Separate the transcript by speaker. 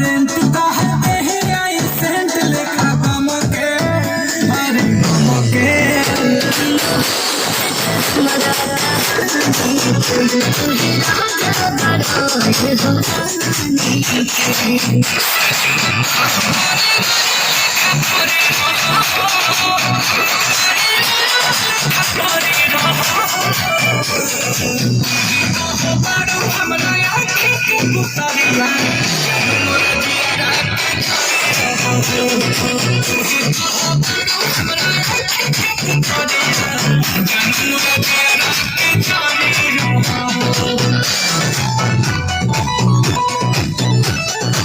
Speaker 1: current कहते हैं I sent लेखा गम के अरे गम के